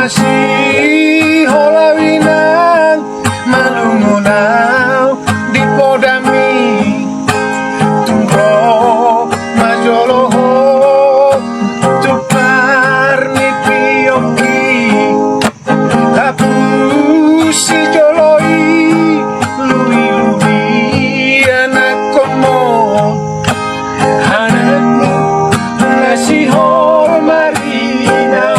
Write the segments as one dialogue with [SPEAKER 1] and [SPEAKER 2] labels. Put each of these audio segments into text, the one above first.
[SPEAKER 1] masih holawinan malungunau di podami tungro majoloho tupar ni pioki hapu si joloi lui anak komo anakmu ngasih marina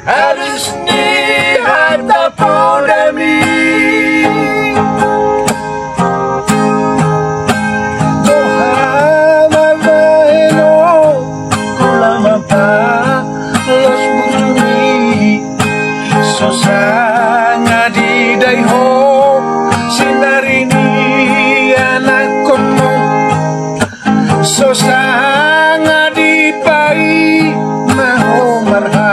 [SPEAKER 1] harus lihat podami Doha mabaheno kulama pa los bumi sosanya di daiho sinarini anak kono sosanya di pai maho marha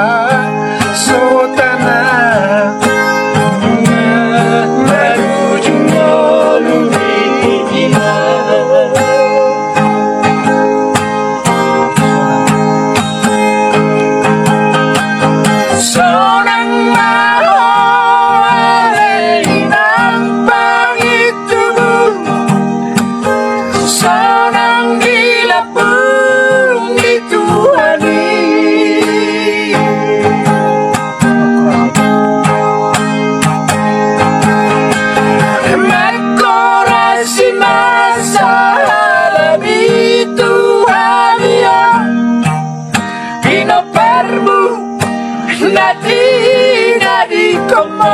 [SPEAKER 1] Nadi como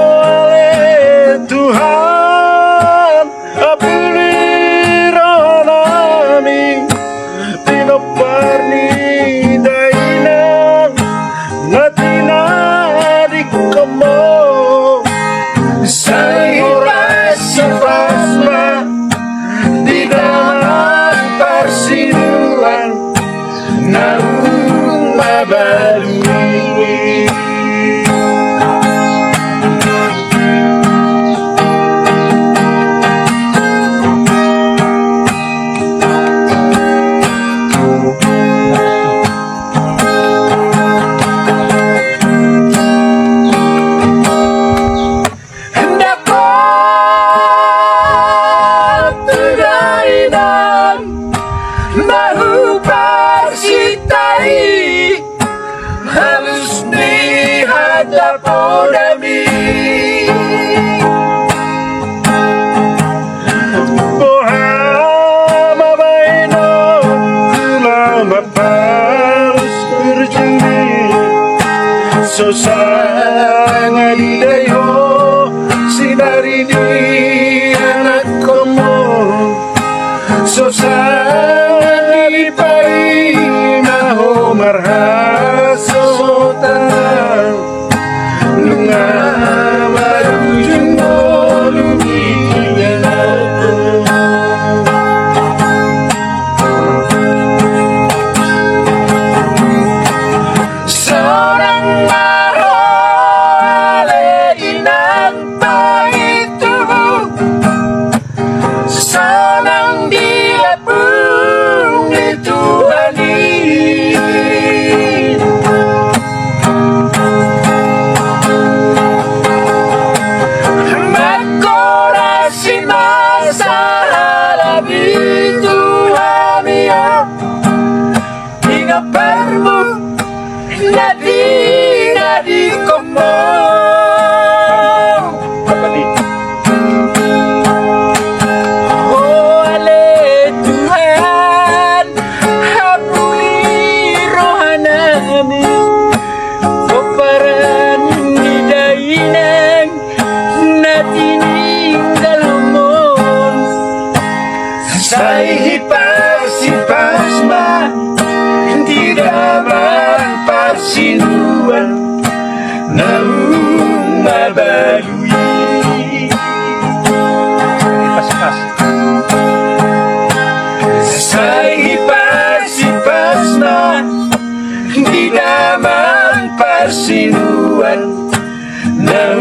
[SPEAKER 1] oleh Tuhan apuli rohanami tino parni dainang nati nadi como sayura sifasma di dalam persiduan naung mabalui mahu persitai harus dihadap podami Bohama baino kulama harus berjuni sosanya di daiho sinari di anak komo sosanya di pai maho marhasotang lunga marujung luminya seorang marole inang pai tubuh seorang dilapung dituhani makorasi masalah Tuhan ya hingga permu nadi komo Sai pasma di dalam persiduan naung mabalui pas Hindi naman pasinuan ng